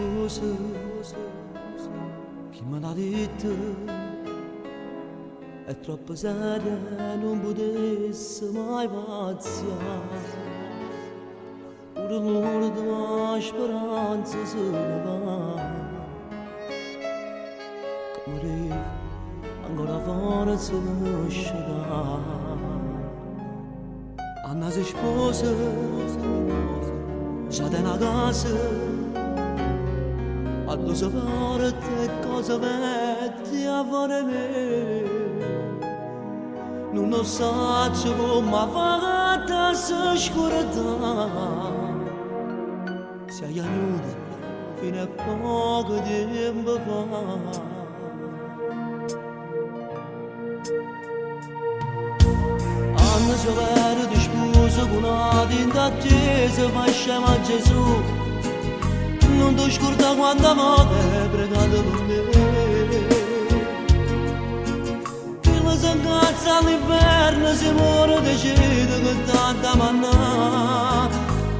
sposa, chi me l'ha detto, è troppo seria, non potesse mai paziare. Pure l'ultima speranza se ne va. Come ancora forza non uscirà. Anna si sposa, c'ha una casa, a due parte cosa vedi a fare me. Non lo so come fatta si scordare. Sei aiuto fino a poco tempo fa. Anna si vera di sposa con una tinta attesa, fa scema a Gesù. Non ti scorda quando amate pregato per me. Chi la si incazza all'inverno si muore decide che tanta manna.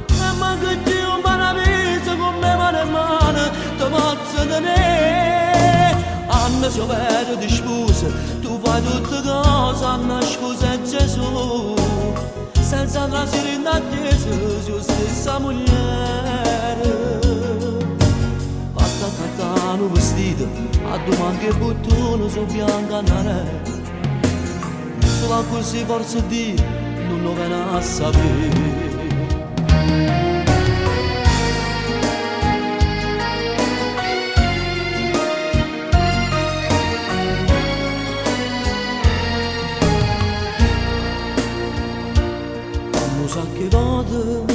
E manca Dio un paradiso con me mano in mano, ti pazzo di me. Anna si vera di sposa, tu fai tutte cose, Anna scusa Gesù. Senza trasire in attesa, sua stessa moglie. Cantano vestito, a domani che bottone su bianca nere. Solo così forse Dio non lo viene a sapere. Non sa che volte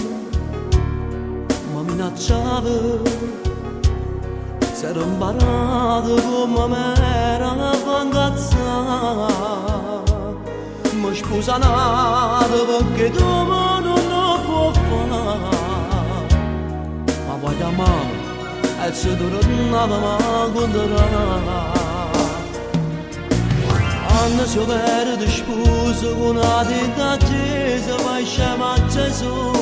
mi minacciava. S'era imparato come m'era fangazzata. Mi scusa nata perché tu non lo puoi fare. Ma poi da mano e se tornava ma conterà. Anna si perde sposa con una tinta accesa, fai scema a Gesù.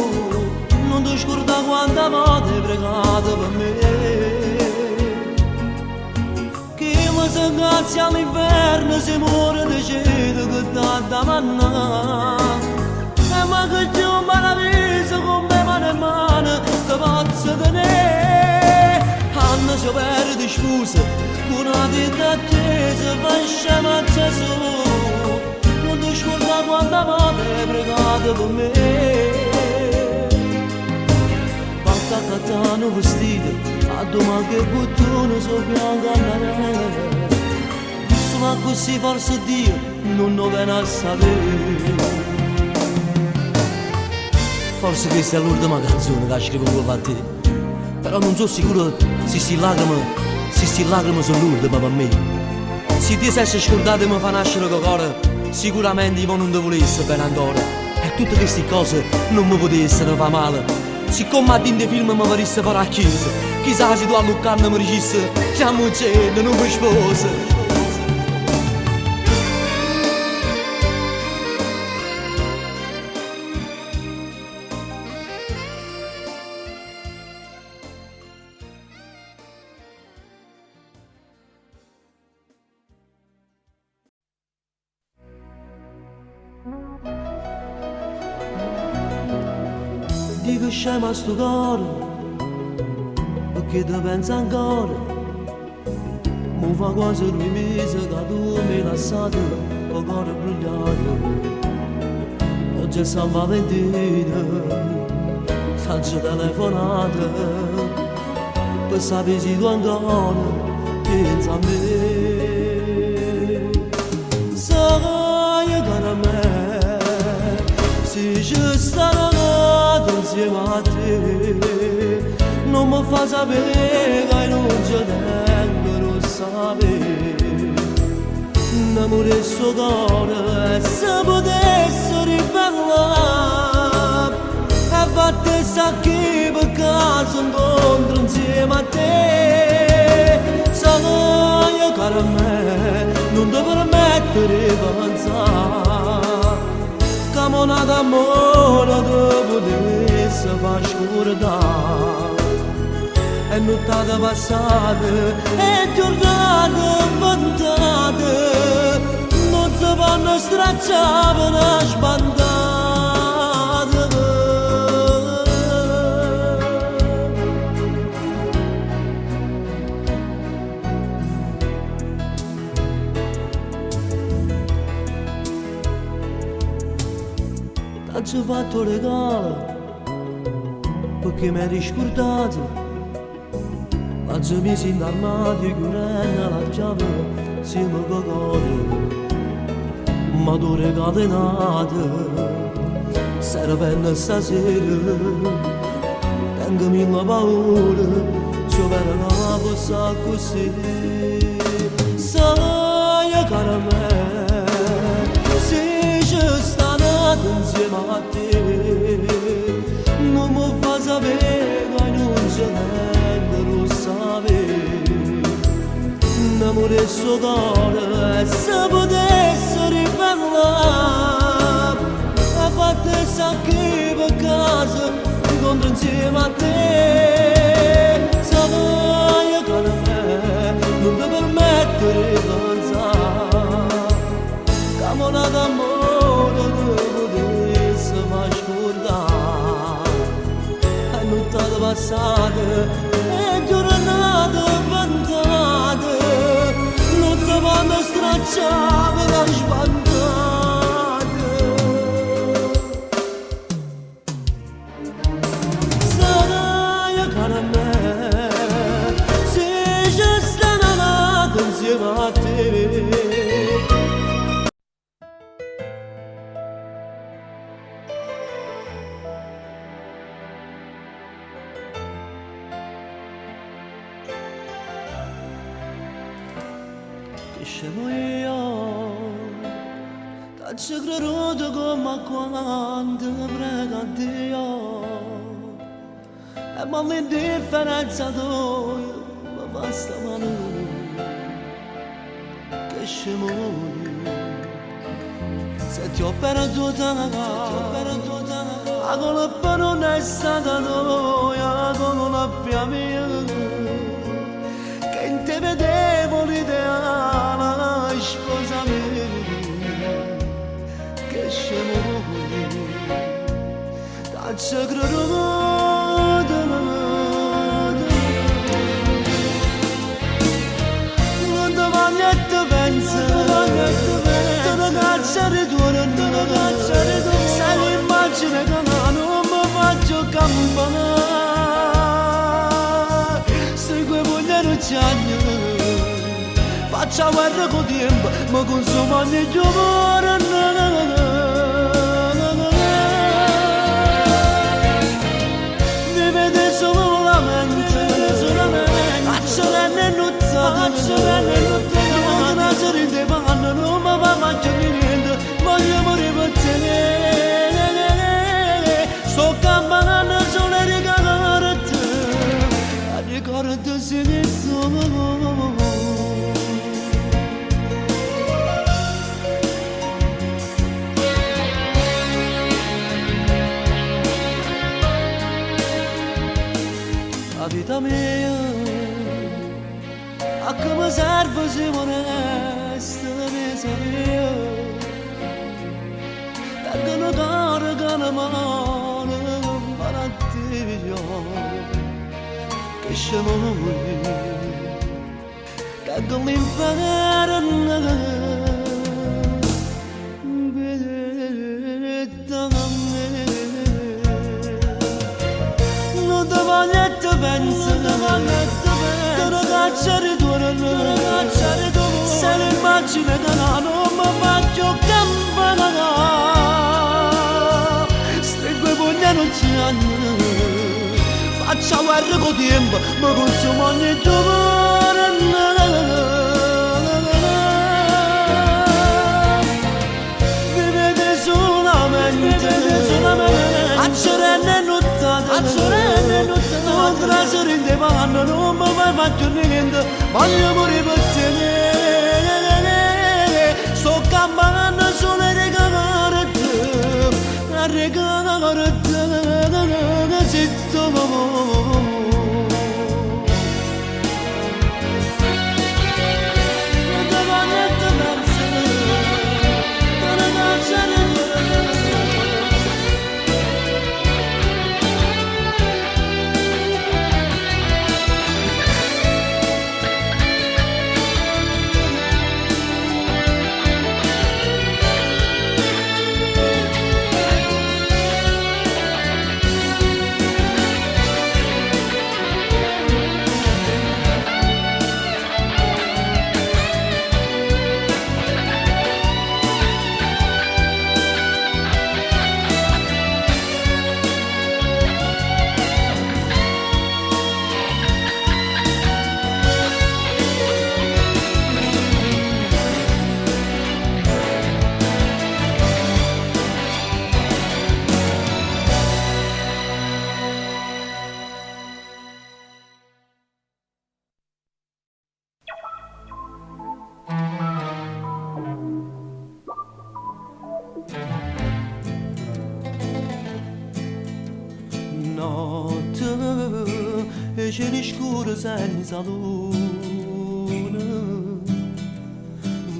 Non ti scorda quanta volte hai pregato per me. Se incazzi all'inverno si muore decide che tanta manna. E manca Dio un paradiso con me mano in mano, ti pazzo di me. Anna si perde sposa con una tinta attesa, fa scema a Gesù. Non ti scorda quanta volte hai pregato per me. Basta cattano vestito, a domani che bottone so bianca nere. Ma così forse Dio non lo viene a sapere. Forse questa è l'ultima canzone che scrivo per te. Però non sono sicuro se sti lacrime sono l'ultima per me. Se ti sei scordato e mi fa nascere con cuore, sicuramente io non ti volessi bene ancora. E tutte queste cose non mi potessero fare male. Siccome a dinte film mi farisse fare a chiesa, chissà se tu a Luccanna mi dicessi siamo in cielo, non mi sposa. Dico scema sto cuore, perché ti pensa ancora. Mi fa quasi 2 mesi che tu mi hai lasciato, con cuore bruciato. Oggi è San Valentino, t'ho telefonato, per sapere se tu ancora pensi a me. Sai che a me, se ci sarà insieme a te, non mi fa sapere che non ci tengo, non sapere. L'amore e suo cuore, se potesse ribellare, e battesse a chi per caso incontro insieme a te. Sai, caro me, non ti permettere di pensare che monata d'amore ti potesse far scordare. è nottata passata, è giornata inventate, non si fanno stracciare per una sbandata. Ti ho fatto regalo perché mi hai scordato, oggi mi si armadio che renna la chiave insieme a cagare, ma tu regalo è nato, serve stasera, tengo mille paure, ci vede la cosa così, sai cara me, se ci sta insieme a te, non mi fa sapere che non ce n'è, lo sapere, l'amore è suo cuore, e se potesse ribellare, a parte sa che per caso incontro insieme a te, sai che non ti permettere di pensare, che monata d'amore passate e giornate inventate, non si vanno stracciare da sbandate. Sarai cara me, se ci stanno nata insieme a te. Scemo io, t'ho creduto come quando prego a Dio, e ma l'indifferenza tua mi fa sta mano, che scemo io, se ti ho perduta, la colpa non è stata tua, la colpa è mia, che in te vedevo l'ideale. Sposa me, che scemo t'ho creduto, non ti voglio e ti penso, te ne cacciare tu, sai l'immagine che non mi faccio campanare, segue voglio rucciagno. Faccia guerra con tempo, ma consuma ogni giorno. Mi vede solo la mente, faccio l'anno nozzato, non mi nasce di panno, non mi va mangiare niente, voglio morire per te. Sto campanando solo a ricordate se ne sono. La vita mia, a che mi serve se onesta ne sapere, perché non caro che ne male, ma non ti vedo, che scemo che con l'inferno non ti voglio e ti penso, te ne cacciare tu, se l'immagine che non mi faccio campanare, stringo i pugni e non ci hanno, faccio guerra con tempo, ma consumo ogni giorno. Vivete solamente, a sorelle nottate, non trasere in te vanno, non mi fai faccio niente, voglio morire per te. Sto campanando solo a regalare te, zitto. cieli scuri senza luna,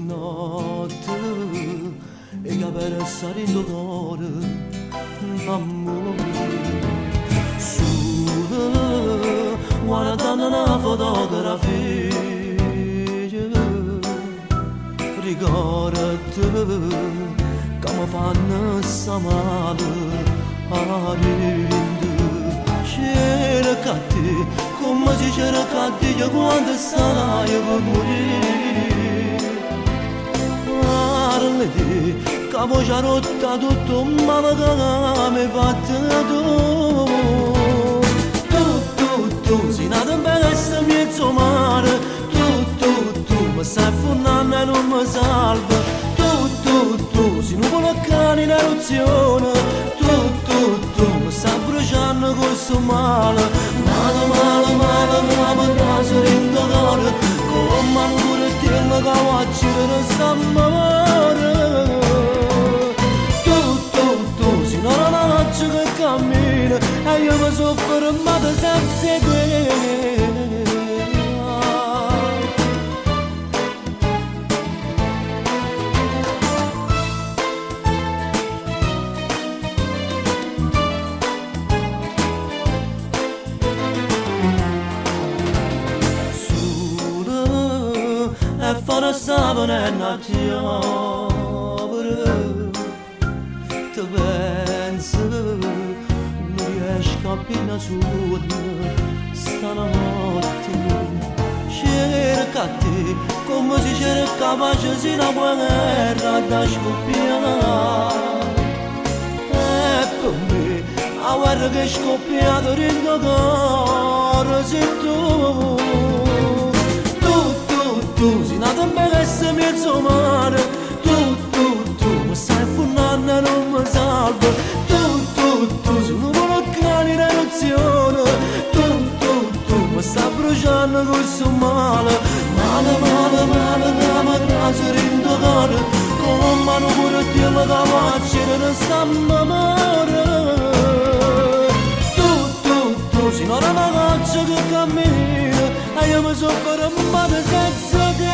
notte e capelli salendo d'oro, amore, sole, guardando una fotografia, ricordati che mi fanno sta male a rindu. Cercati, come si cercati io quando sarai per morire. Parlati, che poi ci ha rotta tutto un male che mi hai fatto tu, sei nato in questo mezzo mare. Tu, mi stai affondando e non mi salva. Tu, sei un vulcano in eruzione. Tu, mi stai bruciando con questo male. Male, naso rindo d'oro. Come un pure tieno che faccio sta amore. Tu, sei una noce che cammina e io mi sono fermato senza te. E fare sapone e nati opere. Ti penso, non riesco a pigliare sonno stanotte. Cercati, come si cerca pace se una guerra da scoppiare. E per me, la guerra che è scoppiata rendo cuore sei tu. Tu, sei nato in questo mezzo mare. Tu, mi stai affondando e non mi salva. Tu, sei un vulcano in eruzione. Tu, mi stai bruciando con questo male. Male, naso rindo d'oro. Come mano pure Dio che faccio sta amore. Tu, sei una ragazza che cammina e io mi sono fermato senza te.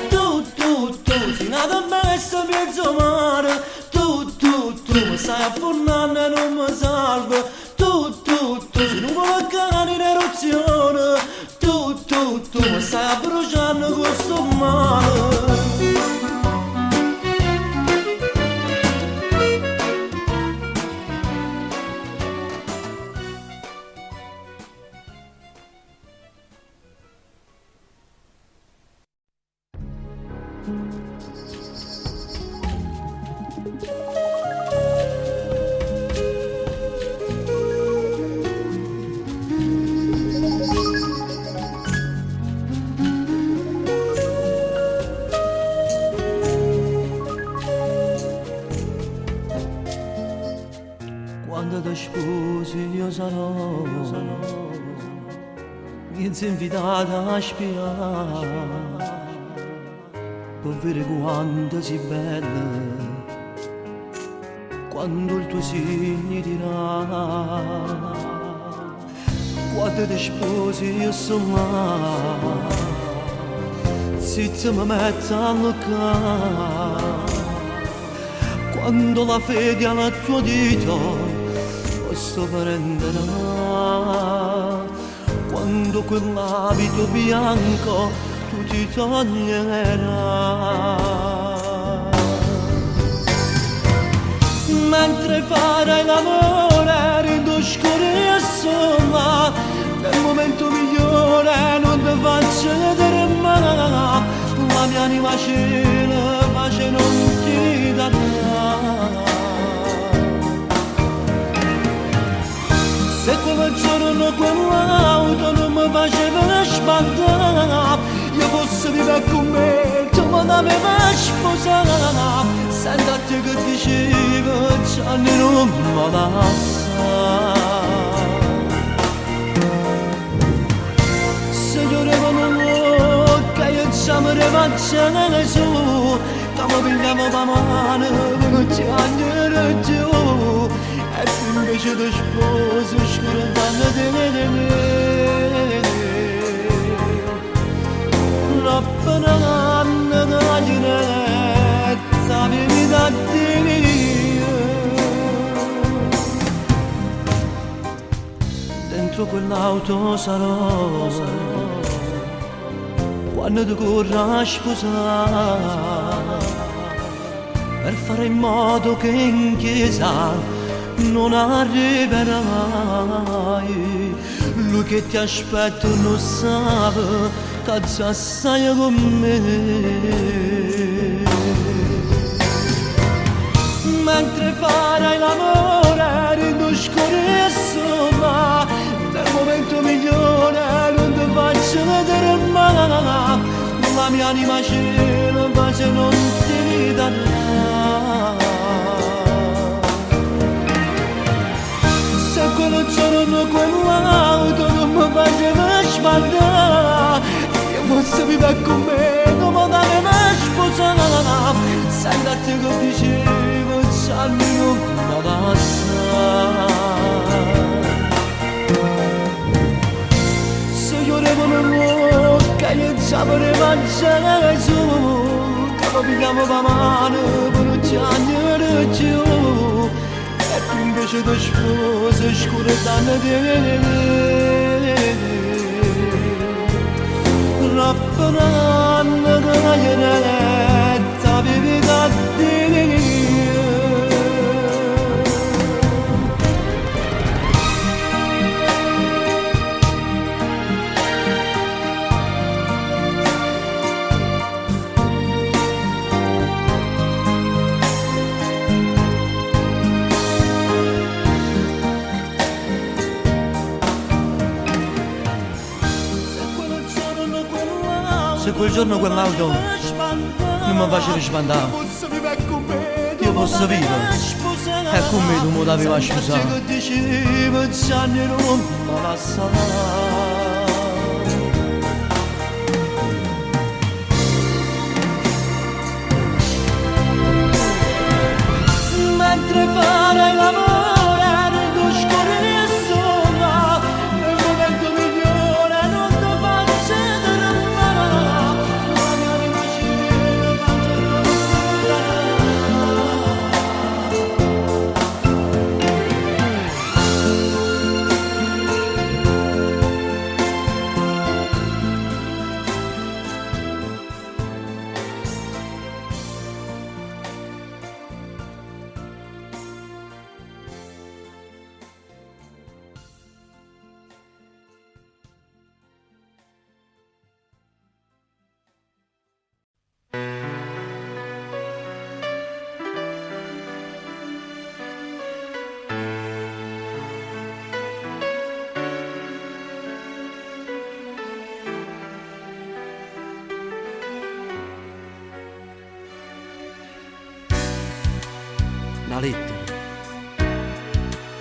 Tu, sei nato in questo mezzo mare. Tu, mi stai affondando e non mi salva. Tu, sei un vulcano in eruzione. Tu, mi stai bruciando con questo male. Quando ti sposi io sarò miezza invitata a spiare per vedere quanto sei bella, quando il tuo segno dirà. Quando ti sposi io sono zitto mi metto a loccare. Quando la fede alla tua dita posso prenderà. Quando quell'abito bianco tu ti toglierai. Mentre farai l'amore rindo scuro sola, nel momento migliore non ti faccio vedere mai. La mia anima cielo pace non ti darà. Se quel giorno quell'auto non mi faceva spantare, io posso vivere con me, tu mi dovevi sposare. Senti a te che dicevo, Gianni non mi lascia. facciamo su, come pigliamo la mano, come ci andremo giù, e tu invece ti sposi, scordando di me. La banana da ginezza, vieni da Dio. Dentro quell'auto sarò, quando ti corra a sposare, per fare in modo che in chiesa non arriverai. Lui che ti aspetta non sa che già stai con me. Mentre farai l'amore ridusco insomma, nel momento migliore non ti faccio vedere mai, la mia anima cielo pace non ti darà. Se quel giorno quell'auto non mi faceva sbagliare, io forse vive con me come da me sposare, senti a te che dicevo c'hanno non mi passa. Se io devo nuovo che io già vorrei mangiare su, che pigliamo la mano per non ci andare giù, e tu invece ti sposi scordando di me. Rappanando con la ghianetta vivi da Dio. Se quel giorno quell'auto non mi faceva spandare, io posso vivere e con me tu mi dovevi sposare. Che dicevo gianni non mi lasciare. Mentre farai l'amore tu scorri insomma, nel momento migliore non ti faccio vedere mai, la mia anima cielo pace non ti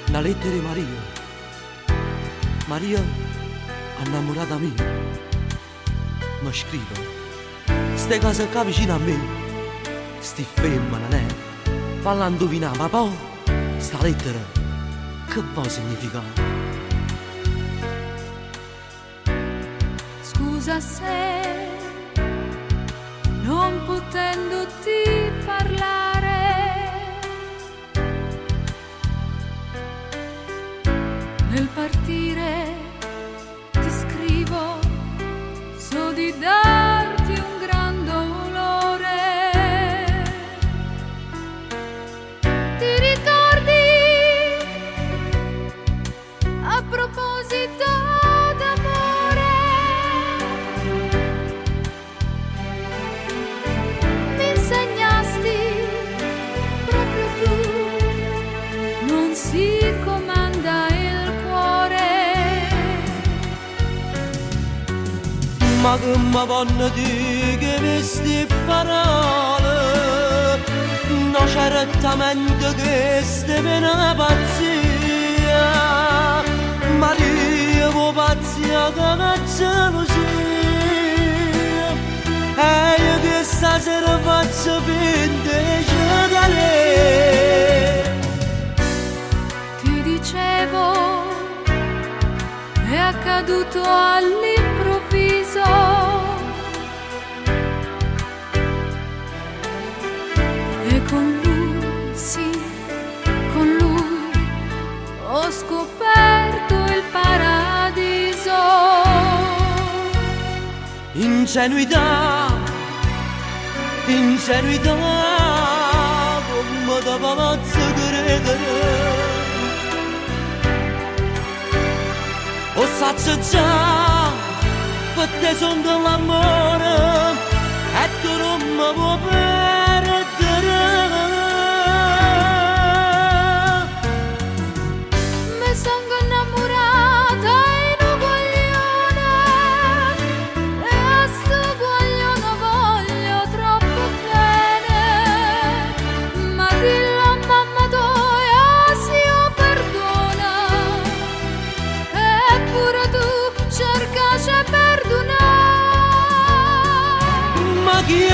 una lettera di Maria, Maria innamorata mia, mi scrive, ste cose qua vicino a me, sti ferma, non è? Falla indovinare, ma poi sta lettera che può significare? Scusa se non potendoti parlare nel partire ti scrivo, so di darti un gran dolore. Ti ricordi a proposito d'amore? Mi insegnasti proprio tu, non si comanda il cuore. Ma che mi vanno di che queste parole, no certamente che ste una pazzia, Maria, vo pazzia che una gelosia, E io che stasera faccio finta di Ti dicevo, è accaduto all'improvviso. E con lui, sì, con lui ho scoperto il paradiso. Ingenuità, ingenuità, come da palazzo credere. O saccio già, per te son dell'amore, e tu non mi puoi perdere. Mi sono innamorata in un guaglione, e a sto guaglione voglio troppo bene. Ma dillo a mamma tua se io perdona, eppure tu cercaci e perdonare. Ma chi è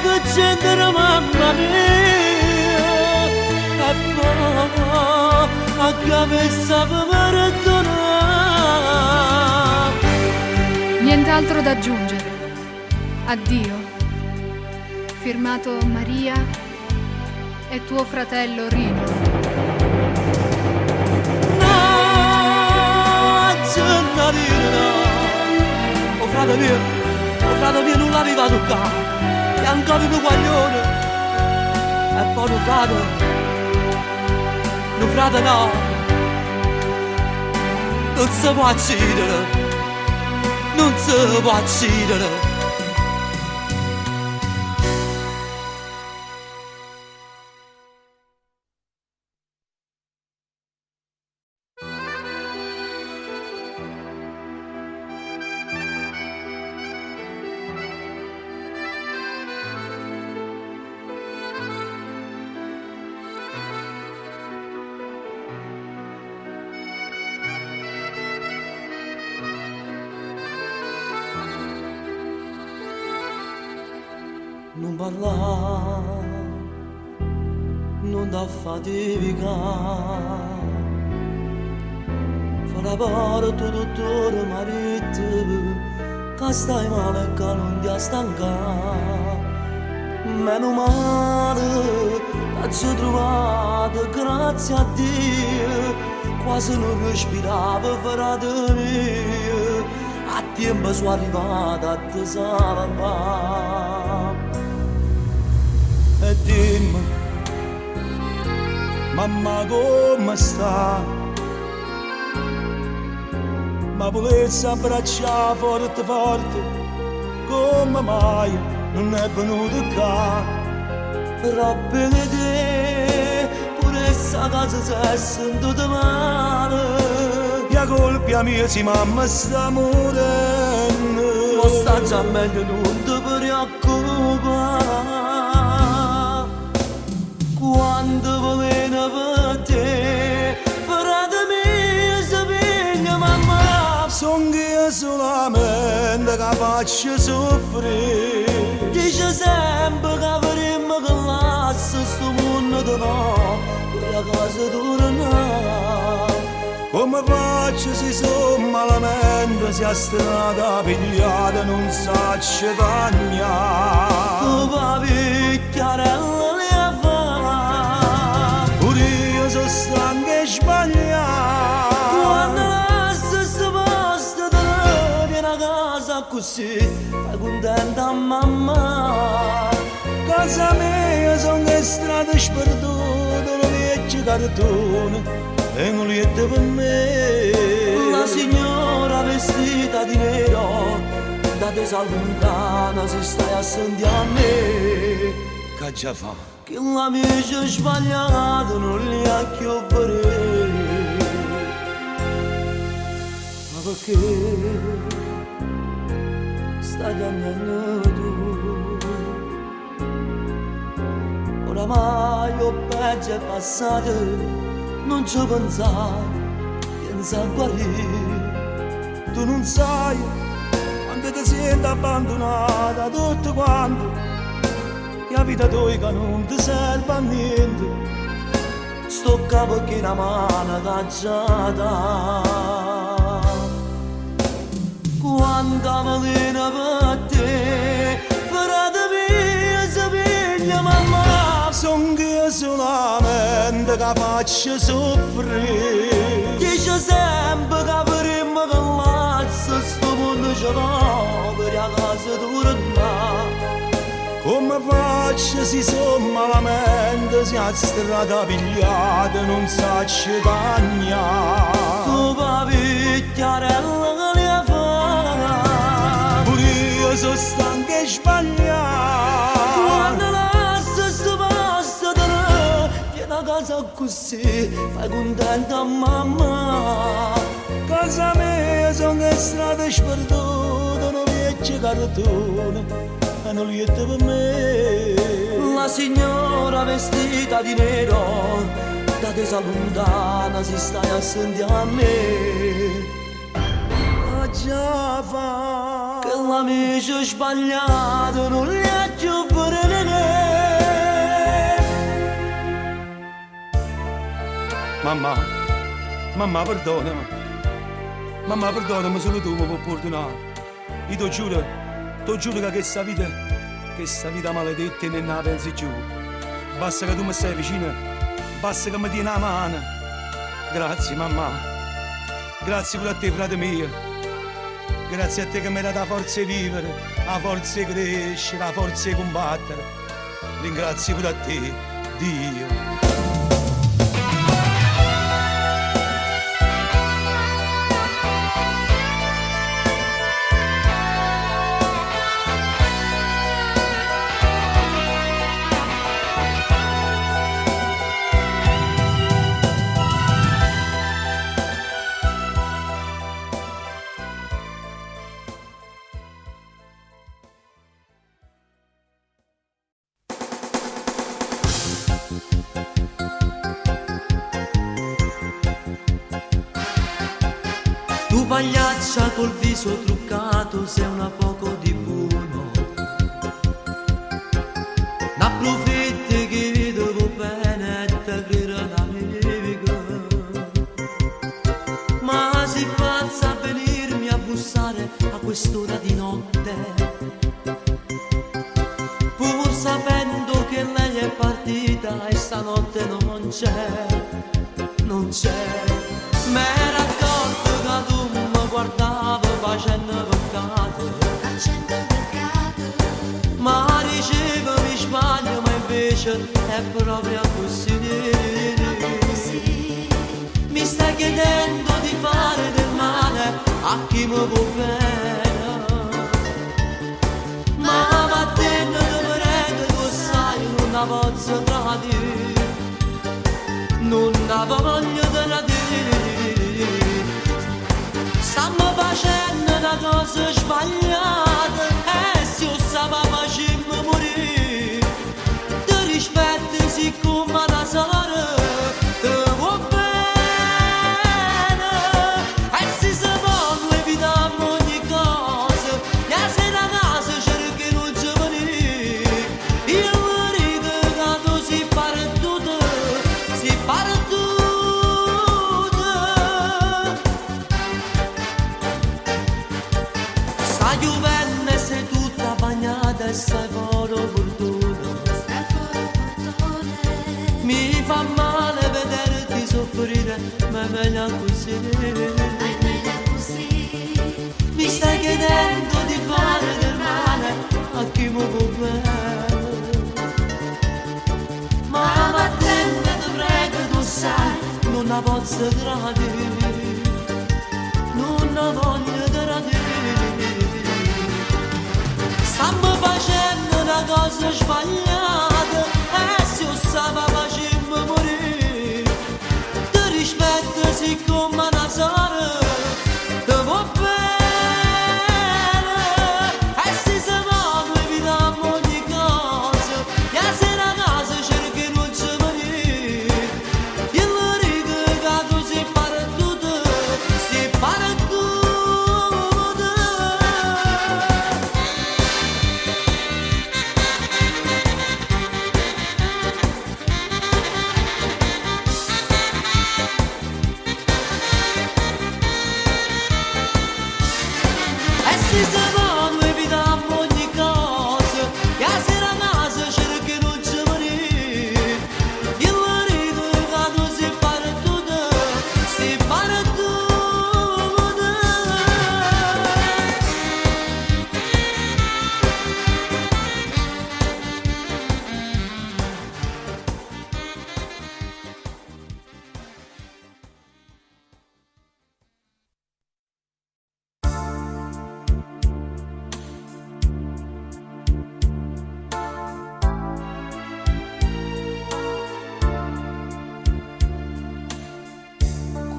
che c'entra mamma mia? E poi a che mi sa perdonare. Nient'altro da aggiungere. Addio. Firmato Maria e tuo fratello Rino. No, Giannarina, o frate mio non l'aveva toccato, e ancora un guaglione, e poi un frate no, non si può uccidere, non si può uccidere. Non parlare, non da faticare, fa la parte dottore marito, che stai male e che non ti stancare. Meno male, t'ho trovato, grazie a Dio, quasi non respiravo fuori di me, a tempo sono arrivata a te salvare. E dimmi, mamma come sta? Ma volessi abbracciare forte forte, come mai non è venuto qua? Però per te, pure sta casa si è sentita male. La colpa mia si mamma sta morendo, ma sta già meglio, non ti preoccupare. Quando volevo per te, frate mio, sapiglia mamma. Son io solamente capace di soffrire. Dice sempre che avremmo con l'asso sto mondo di no, quella casa torna. Come faccio se sono malamente, se a strada pigliata non saccio tagliare. Tu papi chiarella le fa, pure io sono stanco e sbagliato. Quando lascio sto posto te vieni a casa così, fai contenta a mamma. Casa mia sono che strada sperduta, le vecchie cartone e un lieto per me. La signora vestita di nero, da te lontana si stai a sentire a me. Che già fa? Che l'amico sbagliato non li ha più vedere. Ma perché stai cambiando tu? Oramai ho peggio è passato, non ci pensare, pensa a guarire. Tu non sai quando che ti senti abbandonata da tutto quanto, e la vita tua che non ti serve a niente, sto capo che una mano cacciata. Quanta malina per te, frate mia, si piglia mamma, son che solamente che faccio soffrire. Dice sempre che avremmo con l'azzo, sto mondo ce l'ho per la casa tornare. Come faccio se sono malamente, se a strada pigliata non saccio cagnare. Tu papicchiarella che li fa, pure io sono stanco e sbagliato. Quando lascio sto posto da te, vieni a casa così, fai contenta mamma. Casa mia sono che strada sperduta, non vecchio cartone, hanno lieto per me. La signora vestita di nero, da tesa lontana si stai a sentire a me. Ma già fa che l'amico sbagliato non li ha più vedere. Mamma perdonami. Mamma perdonami, solo tu mi puoi perdonare. Io ti giuro che questa vita maledetta non la pensi più. Basta che tu mi stai vicino, basta che mi tieni la mano. Grazie mamma, grazie pure a te frate mio. Grazie a te che mi hai dato la forza di vivere, la forza di crescere, la forza di combattere. Ringrazio pure a te, Dio. Tu pagliaccia col viso truccato, sei una poco di buono. N'approfitti che vedo bene e te credo d'amico. Ma si pazza a venirmi a bussare a quest'ora di notte, pur sapendo che lei è partita e stanotte non c'è. M'era accorto che tu mi guardavi facendo peccato, ma dicevo mi sbaglio, ma invece è proprio così. Mi stai chiedendo di fare del male a chi mi può bene, ma a te non ti prego, tu sai, non la posso tradire, non la voglio tradire. Stiamo facendo una cosa sbagliata, e se io stavo facendo morire, ti rispetto siccome da sola, ti vuoi bene, e se si può evitare ogni cosa, e se la casa cerchi non ci venire, io mi dico che tu si pare tutto, si pare tutto. La Juventus sei tutta bagnata e stai fuori fortuna. Mi fa male vederti soffrire, ma è meglio così. Mi stai chiedendo di fare del male a chi mi può bene, ma a te ti prego, tu sai, non la posso tradire, non la voglio tradire. Stiamo facendo una cosa sbagliata, e se io stavo facendo morire, ti rispetto siccome una sola, ti vuoi bene, e se si può evitare ogni cosa, e se la casa cerchi non ci venire, io mi dico che tu si pare tutto, si pare tutto.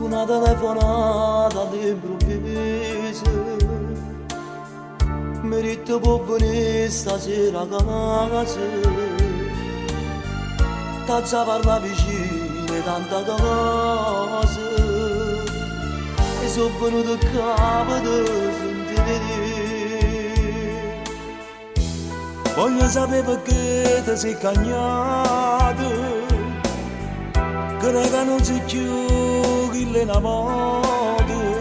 una telefonata all'improvviso mi detto può venire stasera a casa t'azza parla vicino tanta cosa e sono venuto a capo di sentire voglio sapere perché ti sei cagnato che non si più chi le innamorato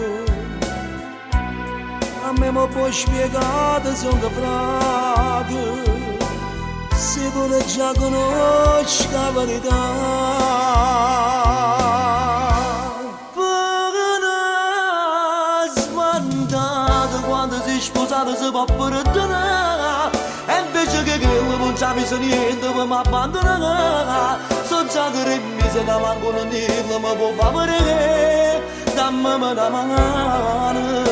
a me mi puoi spiegare sono caprato se pure già conosci la verità perché non sbandata quando si sposata si può perdonare e invece che non c'ha bisogno niente per mi abbandonare sono già 3 mesi che manco non dirlo mi può far vedere dammi una mano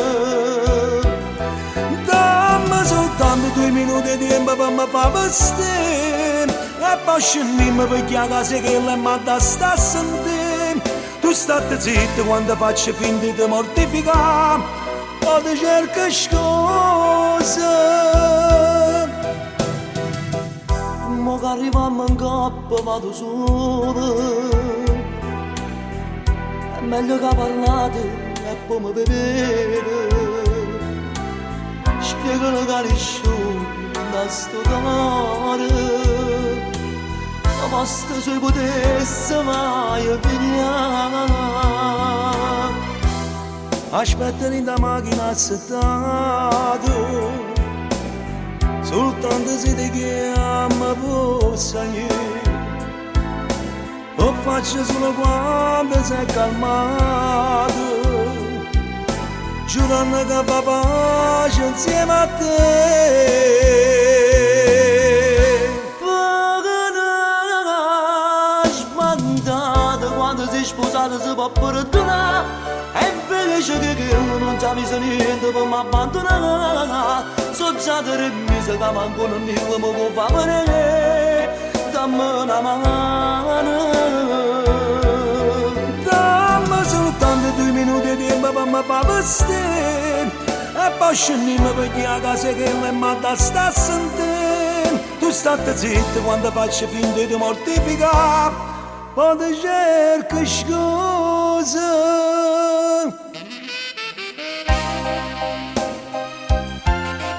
dammi soltanto 2 minuti di tempo per mi far vestire e poi scendiamo perché la casa che la madda sta a sentire tu state zitto quando faccio finta di mortificare o ti cerco scusa mo che arriviamo in coppa vado solo è meglio che parlate e poi mi vedete spiegano che nessuno da sto cuore ma basta se potesse mai pigliare aspettano in da macchina assettato soltanto se ti chiama possa lo faccio solo quando sei calmato giurando che fa pace insieme a te perché non sbandata quando sei sposata si può perdonare e invece che non c'ha bisogno niente per mi abbandonare sono già 3 mesi che manco non dirlo mi può far vedere dammi una mano dammi soltanto 2 minuti di tempo per mi far vestire e poi scendiamo perché la casa che la madda sta a sentire tu state zitto quando faccio finta di mortificare poi ti cerco scusa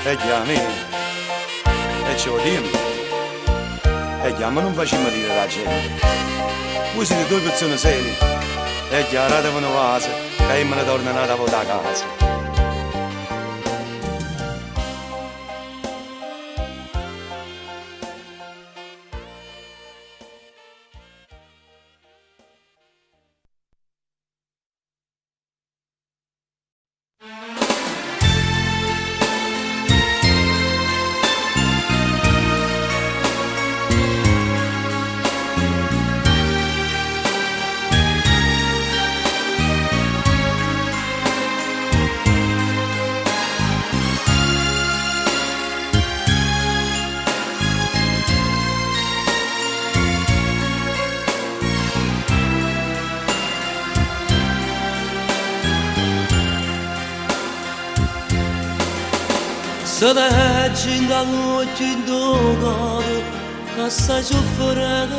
e chiami e ce lo diamo e chiama non facciamo dire la gente voi siete 2 persone serie e chiarate una vase e me ne tornano a votare a casa se leggi in dall'occhio in cuore che stai soffrendo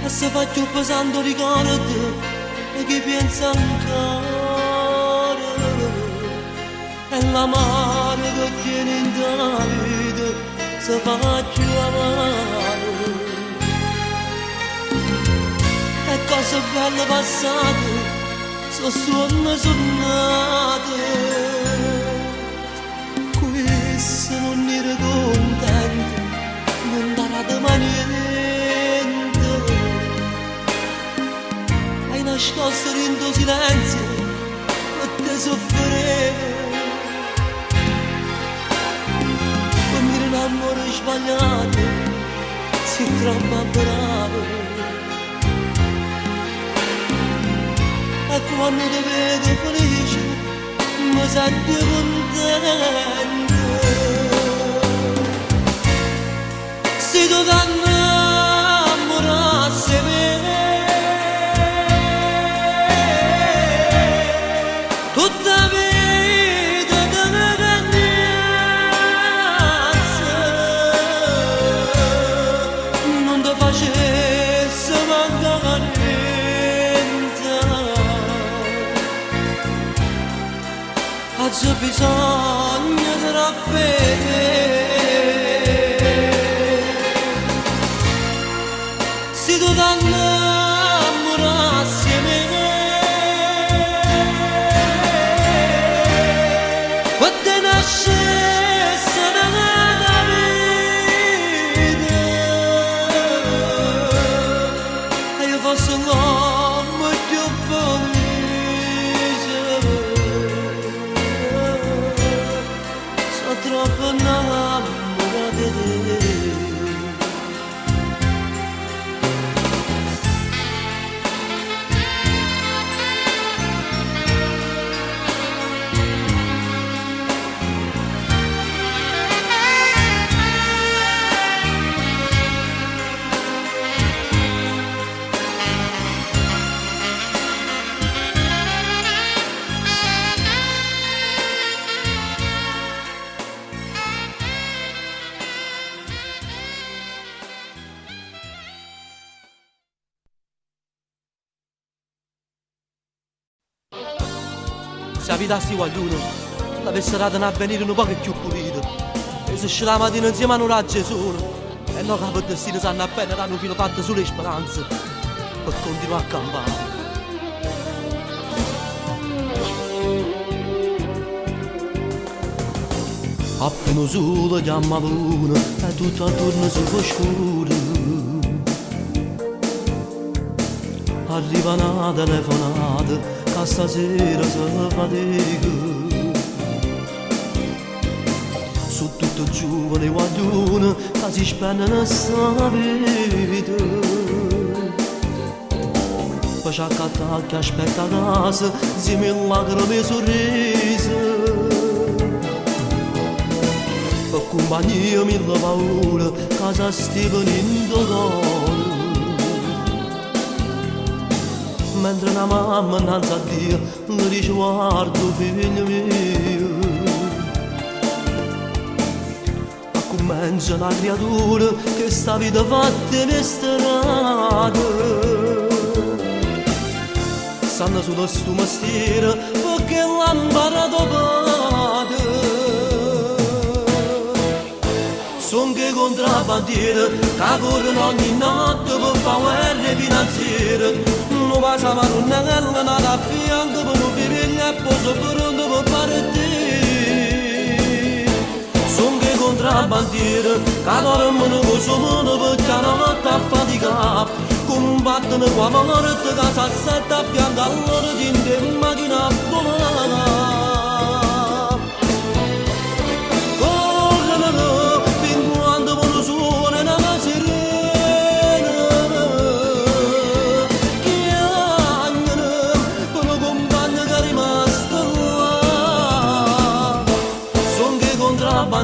e se fa più pesante ricordo e chi pensa ancora e l'amaro che tiene in vita se fa più amaro e cose belle passate sono suonate questo non era contento non darà mai niente hai nascosto dentro silenzio e te soffrivo per me un amore sbagliato si troppo bravo e quando ti vedo felice mi sento contento se tu ti innamorassi me se abitassi qualcuno, l'avesse dato un avvenire un po' più pulito. E se uscì la mattina insieme a un raggio sole, e no che per destino sanno appena che hanno fino fatto sulle speranze, per continuare a campare. Appena sole chiama luna e tutto attorno si fa scuro. Arriva una telefonata che stasera si fatica. Su tutto giovane guaglione che si spendono sta vita. Poi c'è che aspetta a casa, si mi lacrime e sorrisi. Per compagnia mille paure, casa sti venendo d'oro. Mentre una mamma innanzi a Dio le dice guarda figlio mio. Ma comincia una creatura che sta vita fatta in strada. Sanno solo sto mestiere perché l'hanno imparato padre. Son che contrabbandieri che corrono ogni notte per fare guerre finanziarie. Non passa ma non è nata a fianco per non finire e poi pronto per partire. Son che contrabbandieri che dormono con suo mondo perché una notte a faticare. Combattono qua morte che si assetta a fianco a loro gente in macchina a volare.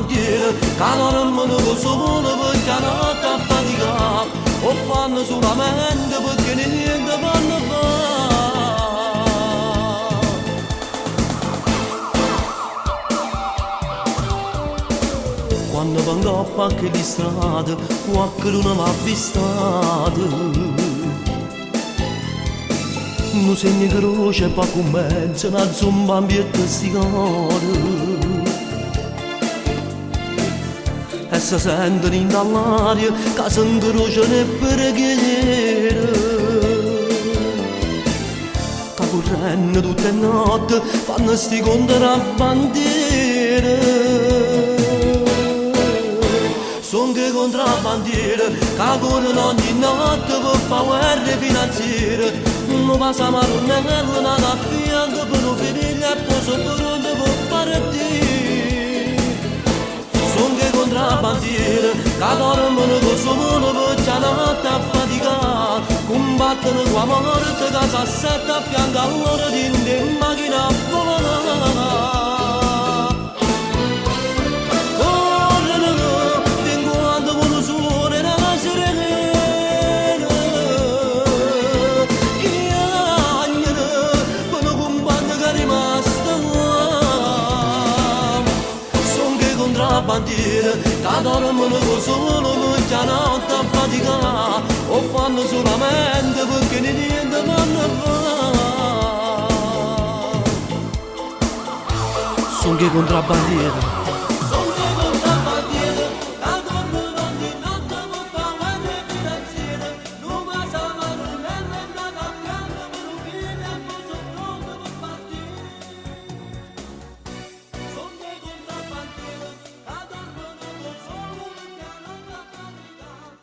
Che dormono con suo mondo perché la notte a faticare o fanno solamente perché niente fanno fare. Quando vengo anche di strada qualcuno mi ha avvistato. Non segni croce e poi cominciano a zombambiette stigare. E si sentono in dall'aria che si incrociano e preghiere. Che correndo tutte le notti fanno sti contrabbandiere. Son che contrabbandieri che corrono ogni notte per fare guerre finanziarie. Non passa ma non è nata a fianco per non finire e poi sono pronto per partire. Son che contrabbandieri che dormono con suo mondo perché la notte a faticare. Combattono qua morte che si assetta a fianco a loro gente in macchina a volare. Corrono fin quando con suona la sirena. Chiagnano per un compagno che è rimasto là. Son che contrabbandieri che dormono con solo perché la notte a faticare o fanno solamente perché niente vanno a fare. Son che contrabbandieri. Son che contrabbandieri che dormono ogni notte per fare guerre finanziarie. Non passa ma non è nata a fianco per un fine e poi sono pronto per partire. Son che contrabbandieri che dormono con solo perché la notte a faticare.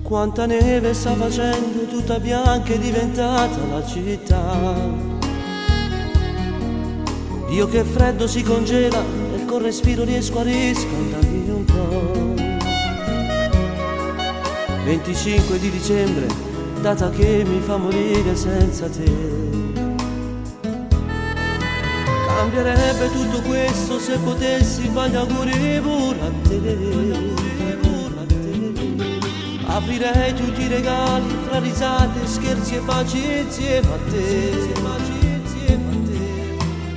Quanta neve sta facendo, tutta bianca è diventata la città. Dio che freddo si congela e col respiro riesco a riscaldarmi un po'. 25 di dicembre, data che mi fa morire senza te. Cambierebbe tutto questo se potessi fare gli auguri pure a te. Aprirei tutti i regali fra risate, scherzi e baci insieme a te.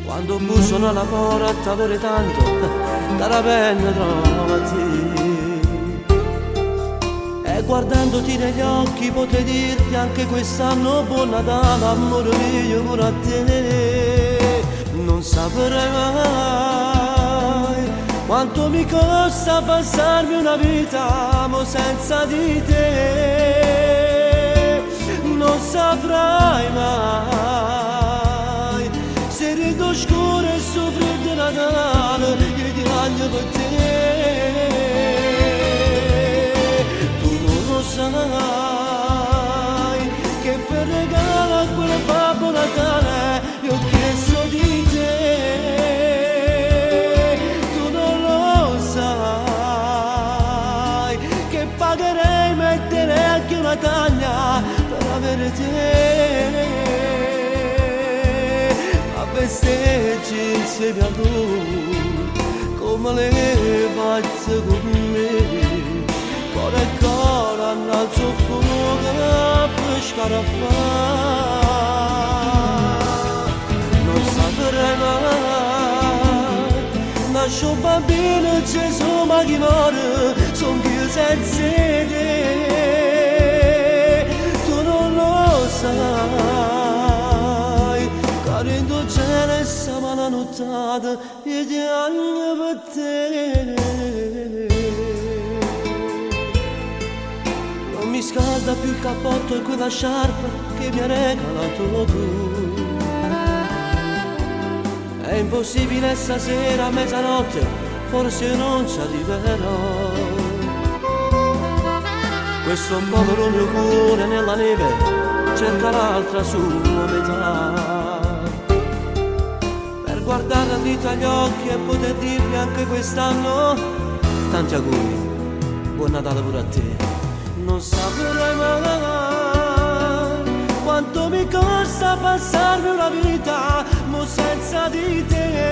Quando bussano alla porta avere tanto, dalla penna trova a te. E guardandoti negli occhi potrei dirti anche quest'anno buon Natale, amore mio, pure a te. Non saprei mai quanto mi costa passarmi una vita mo senza di te. Non saprai mai se rido scuro e soffrir di Natale che ti voglio per te. Tu non lo sai che per regalo a quel Babbo Natale io ho chiesto di te. Tu non lo sai che pagherei, metterei anche una taglia per avere te. Ma festeggi insieme a lui come le facce con me. Cuore e cuore hanno al suo fuoco per scarafare. Non saprei mai, nasce un bambino e Gesù ma chi muore, son io senza te. Tu non lo sai, cari in tuo cielo e siamo la nottata e ti amo per te. Non mi scalda più il cappotto e quella sciarpa che mi ha regalato tu. È impossibile stasera a mezzanotte, forse non ci arriverò. Questo povero mio cuore nella neve cerca l'altra sua metà. Per guardarla dritto agli occhi e poter dirmi anche quest'anno tanti auguri, buon Natale pure a te. Non saprai mai quanto mi costa passarmi una vita mo senza di te.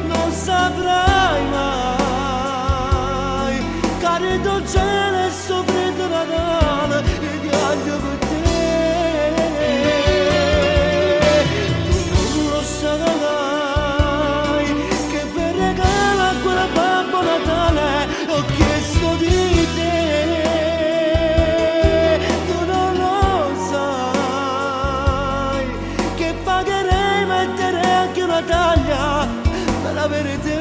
Non saprai mai cari dolce e soffritto Natale e ti voglio per te. Tu non lo sai che per regalo a quel Babbo Natale ho chiesto di te. Tu non lo sai che pagherei, metterei anche una taglia per avere te.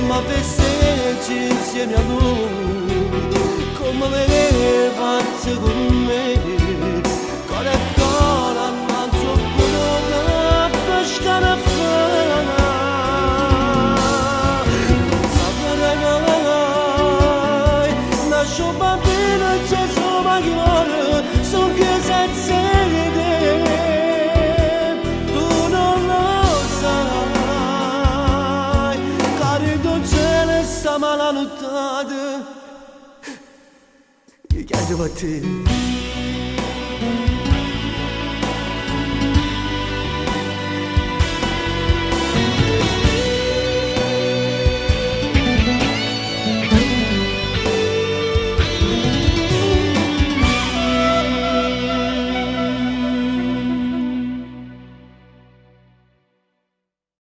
Ma festeggi insieme a lui come le facce con me. Cuore e cuore hanno al suo cuore per scarafare. Non saprei mai, nasce un bambino e Gesù ma chi muore, son io senza te. Tu non lo sai, cari dolce e sta malanottata che chiedo a te.